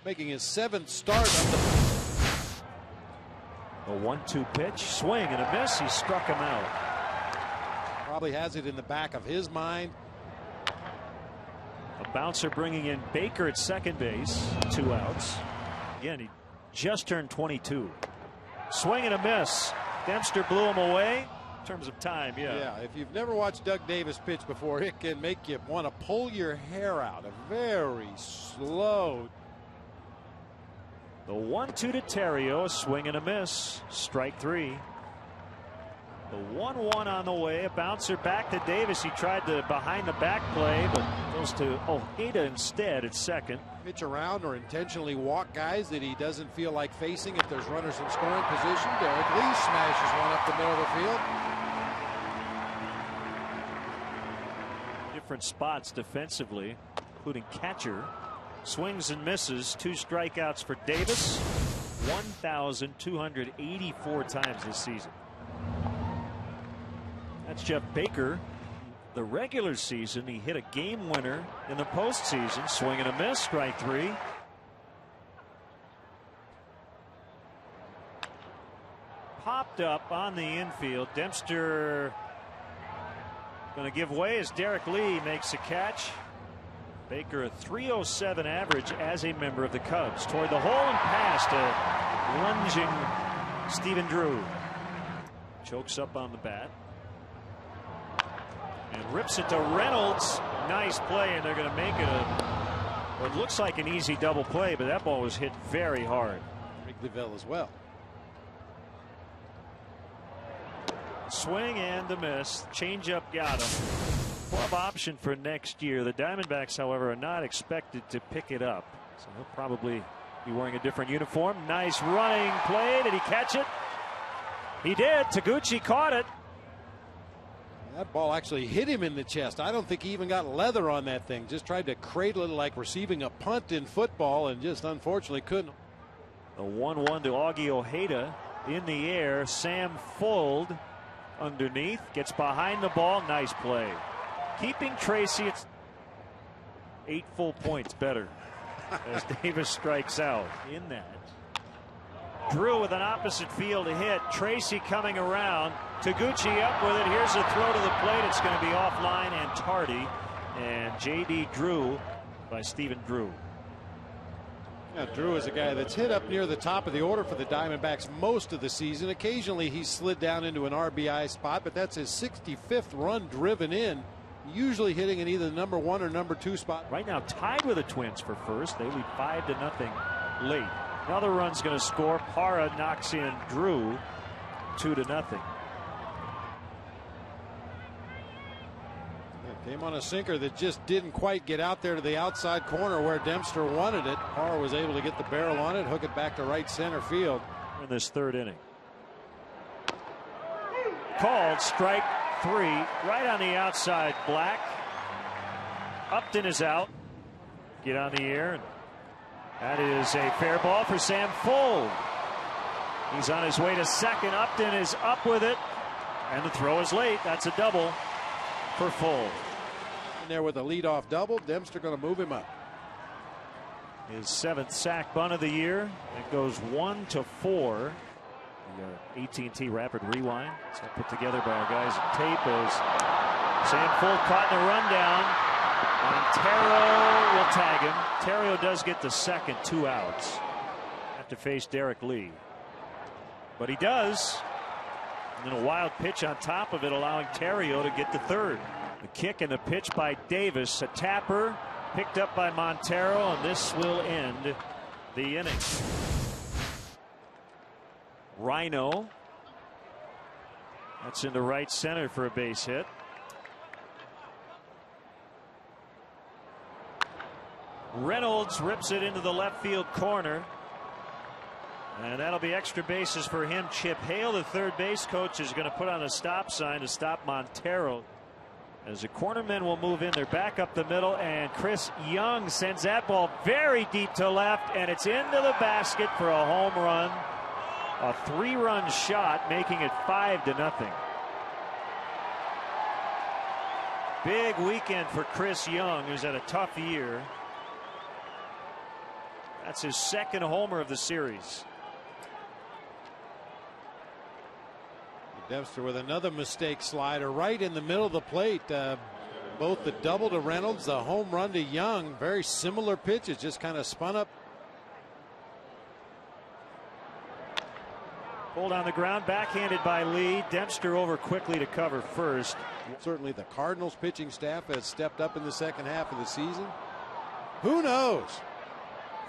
making his 7th start of the 1-2 pitch, swing and a miss. He struck him out. Probably has it in the back of his mind. A bouncer bringing in Baker at second base. 2 outs. Again, he just turned 22. Swing and a miss. Dempster blew him away. In terms of time, yeah. If you've never watched Doug Davis pitch before, it can make you want to pull your hair out. A very slow. The 1-2 to Terrio, a swing and a miss. Strike 3. The 1-1 on the way. A bouncer back to Davis. He tried to behind the back play, but goes to Ojeda instead at second. Pitch around or intentionally walk guys that he doesn't feel like facing if there's runners in scoring position. Derek Lee smashes one up the middle of the field. Different spots defensively, including catcher. Swings and misses. 2 strikeouts for Davis. 1,284 times this season. That's Jeff Baker. The regular season, he hit a game winner. In the postseason, swing and a miss. Strike 3. Popped up on the infield. Dempster going to give way as Derek Lee makes a catch. Baker a .307 average as a member of the Cubs. Toward the hole and past a lunging Stephen Drew. Chokes up on the bat. And rips it to Reynolds. Nice play, and they're going to make it what looks like an easy double play, but that ball was hit very hard. Wrigleyville as well. Swing and a miss. Changeup got him. Club option for next year. The Diamondbacks, however, are not expected to pick it up, so he'll probably be wearing a different uniform. Nice running play. Did he catch it? He did. Taguchi caught it. That ball actually hit him in the chest. I don't think he even got leather on that thing. Just tried to cradle it like receiving a punt in football and just unfortunately couldn't. The 1-1 to Augie Ojeda in the air. Sam Fuld underneath. Gets behind the ball. Nice play. Keeping Tracy, it's 8 full points better as Davis strikes out in that. Drew with an opposite field hit. Tracy coming around. Taguchi up with it. Here's a throw to the plate. It's going to be offline and tardy. And J.D. Drew by Stephen Drew. Yeah, Drew is a guy that's hit up near the top of the order for the Diamondbacks most of the season. Occasionally he slid down into an RBI spot, but that's his 65th run driven in. Usually hitting in either the number 1 or number 2 spot. Right now tied with the Twins for first. They lead 5-0 late. Another run's going to score. Parra knocks in Drew. 2-0. Came on a sinker that just didn't quite get out there to the outside corner where Dempster wanted it. Parra was able to get the barrel on it, hook it back to right center field. In this 3rd inning. Called strike 3 right on the outside. Black. Upton is out. Get on the air. And that is a fair ball for Sam Fuld. He's on his way to second. Upton is up with it. And the throw is late. That's a double for Fuld. In there with a leadoff double. Dempster going to move him up. His 7th sack bunt of the year. It goes 1-4. The AT&T Rapid Rewind. It's all put together by our guys at tape as Sam Fuld caught in a rundown. Montero will tag him. Terrio does get the second. 2 outs. Have to face Derek Lee. But he does. And then a wild pitch on top of it, allowing Terrio to get the 3rd. The kick and the pitch by Davis. A tapper picked up by Montero, and this will end the inning. Rhino. That's into right center for a base hit. Reynolds rips it into the left field corner. And that'll be extra bases for him. Chip Hale, the third base coach, is going to put on a stop sign to stop Montero. As the cornermen will move in, they're back up the middle, and Chris Young sends that ball very deep to left, and it's into the basket for a home run. A 3-run shot, making it 5-0. Big weekend for Chris Young, who's had a tough year. That's his second homer of the series. Dempster with another mistake slider right in the middle of the plate. Both the double to Reynolds, the home run to Young, very similar pitches, just kind of spun up. Pulled on the ground, backhanded by Lee. Dempster over quickly to cover first. Certainly the Cardinals pitching staff has stepped up in the second half of the season. Who knows?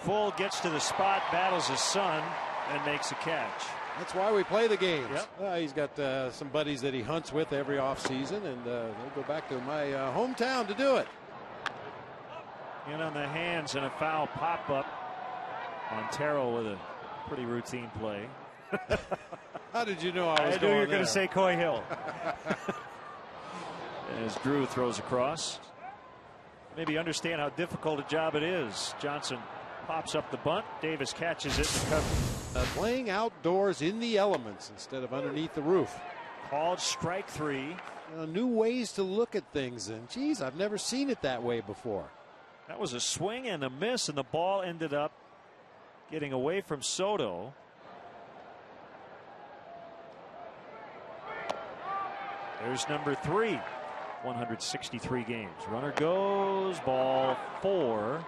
Full gets to the spot, battles his son, and makes a catch. That's why we play the games. Yep. He's got some buddies that he hunts with every offseason, and they'll go back to my hometown to do it. In on the hands and a foul pop-up. Montero with a pretty routine play. How did you know I was I knew you were going to say Coy Hill. As Drew throws across. Maybe understand how difficult a job it is. Johnson pops up the bunt. Davis catches it and covers. Playing outdoors in the elements instead of underneath the roof. Called strike three. New ways to look at things, and geez, I've never seen it that way before. That was a swing and a miss, and the ball ended up getting away from Soto. There's number 3. 163 games. Runner goes, ball 4.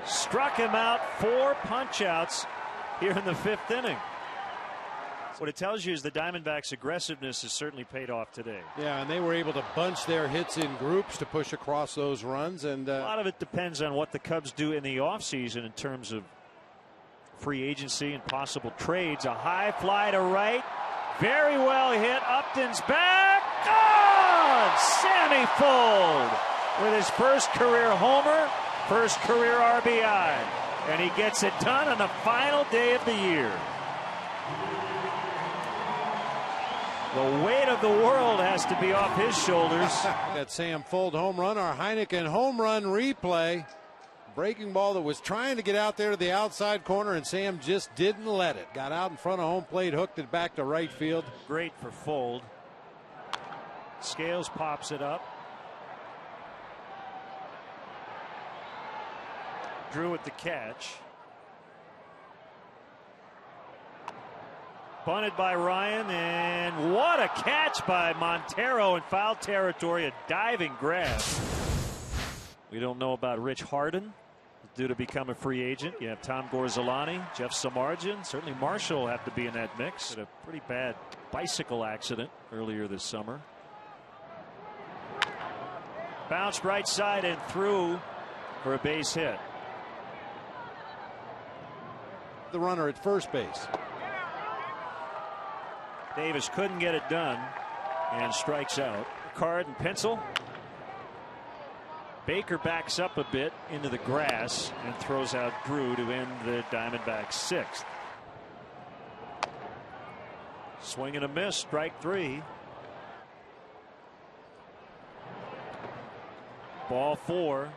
Struck him out, 4 punch-outs here in the 5th inning. What it tells you is the Diamondbacks' aggressiveness has certainly paid off today. Yeah, and they were able to bunch their hits in groups to push across those runs. And a lot of it depends on what the Cubs do in the offseason in terms of free agency and possible trades. A high fly to right. Very well hit. Upton's back. Gone! Sammy Fuld with his first career homer, first career RBI. And he gets it done on the final day of the year. The weight of the world has to be off his shoulders. That Sam Fuld home run, our Heineken home run replay. Breaking ball that was trying to get out there to the outside corner, and Sam just didn't let it. Got out in front of home plate, hooked it back to right field. Great for Fuld. Scales pops it up. Drew with the catch. Bunted by Ryan, and what a catch by Montero in foul territory, a diving grab. We don't know about Rich Harden, due to become a free agent. You have Tom Gorzolani, Jeff Samardzin, certainly Marshall will have to be in that mix. Had a pretty bad bicycle accident earlier this summer. Bounced right side and through for a base hit. The runner at first base. Davis couldn't get it done and strikes out. Card and pencil. Baker backs up a bit into the grass and throws out Drew to end the Diamondbacks' 6th. Swing and a miss, strike 3. Ball 4.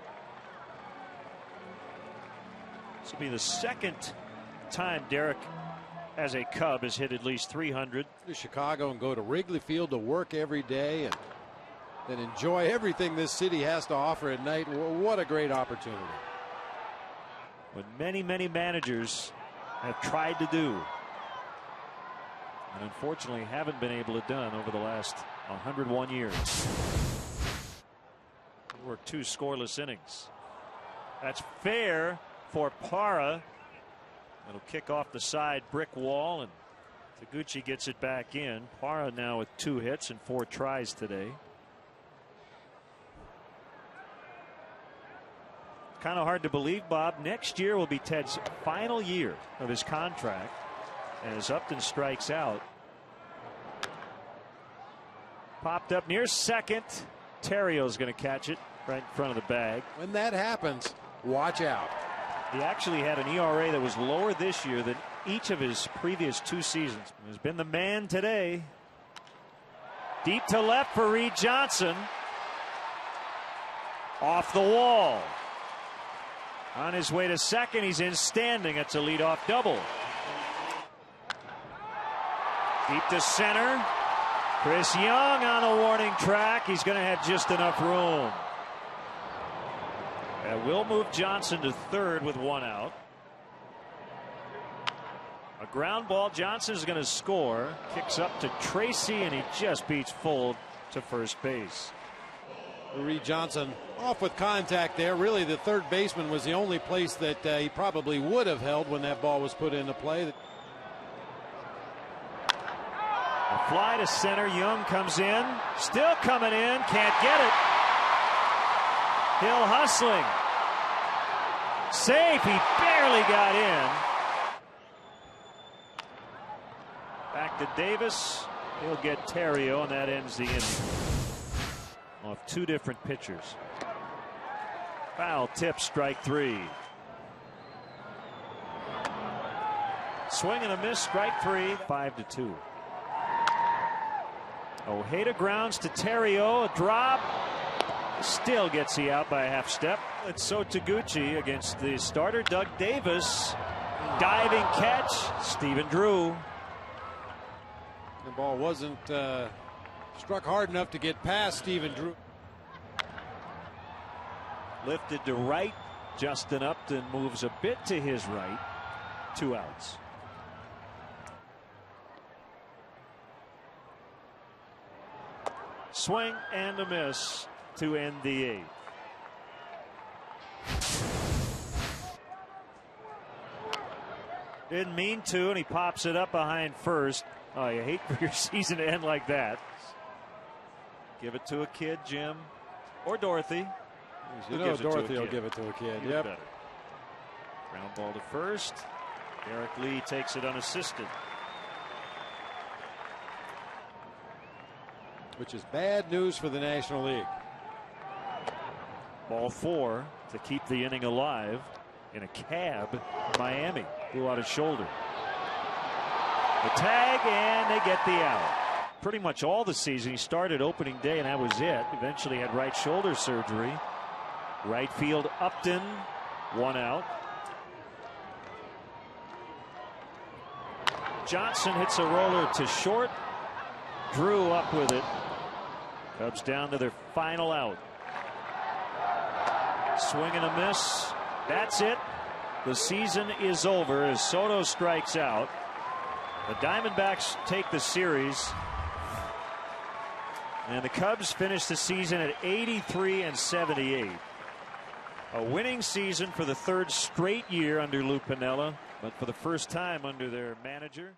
This will be the second time Derek, as a Cub, has hit at least 300. To Chicago and go to Wrigley Field to work every day and then enjoy everything this city has to offer at night. What a great opportunity. What many managers have tried to do and unfortunately haven't been able to done over the last 101 years. He worked 2 scoreless innings. That's fair for Parra. It'll kick off the side brick wall, and Taguchi gets it back in. Parra now with 2 hits and 4 tries today. Kind of hard to believe, Bob. Next year will be Ted's final year of his contract as Upton strikes out. Popped up near second. Terrio's going to catch it right in front of the bag. When that happens, watch out. He actually had an ERA that was lower this year than each of his previous 2 seasons. He's been the man today. Deep to left for Reed Johnson. Off the wall. On his way to second, he's in standing. It's a leadoff double. Deep to center. Chris Young on the warning track. He's going to have just enough room. That will move Johnson to third with one out. A ground ball. Johnson is going to score. Kicks up to Tracy, and he just beats Fuld to first base. Reed Johnson off with contact there. Really, the third baseman was the only place that he probably would have held when that ball was put into play. A fly to center. Young comes in. Still coming in. Can't get it. Hill hustling. Safe. He barely got in. Back to Davis. He'll get Terrio, and that ends the inning. Off two different pitchers. Foul tip, strike three. Swing and a miss, strike three. 5-2. Ojeda grounds to Terrio, a drop. Still gets he out by a half step. It's so Taguchi against the starter Doug Davis. Diving catch, Stephen Drew. The ball wasn't struck hard enough to get past Stephen Drew. Lifted to right. Justin Upton moves a bit to his right. 2 outs. Swing and a miss to end the 8th. Didn't mean to, and he pops it up behind first. Oh, you hate for your season to end like that. Give it to a kid, Jim, or Dorothy. You know Dorothy will give it to a kid. Yep. Better. Ground ball to first. Eric Lee takes it unassisted. Which is bad news for the National League. Ball 4 to keep the inning alive in a cab in Miami. Blew out his shoulder. The tag, and they get the out. Pretty much all the season. He started opening day, and that was it. Eventually had right shoulder surgery. Right field, Upton, 1 out. Johnson hits a roller to short. Drew up with it. Cubs down to their final out. Swing and a miss. That's it. The season is over as Soto strikes out. The Diamondbacks take the series. And the Cubs finish the season at 83-78. A winning season for the 3rd straight year under Lou Piniella, but for the first time under their manager.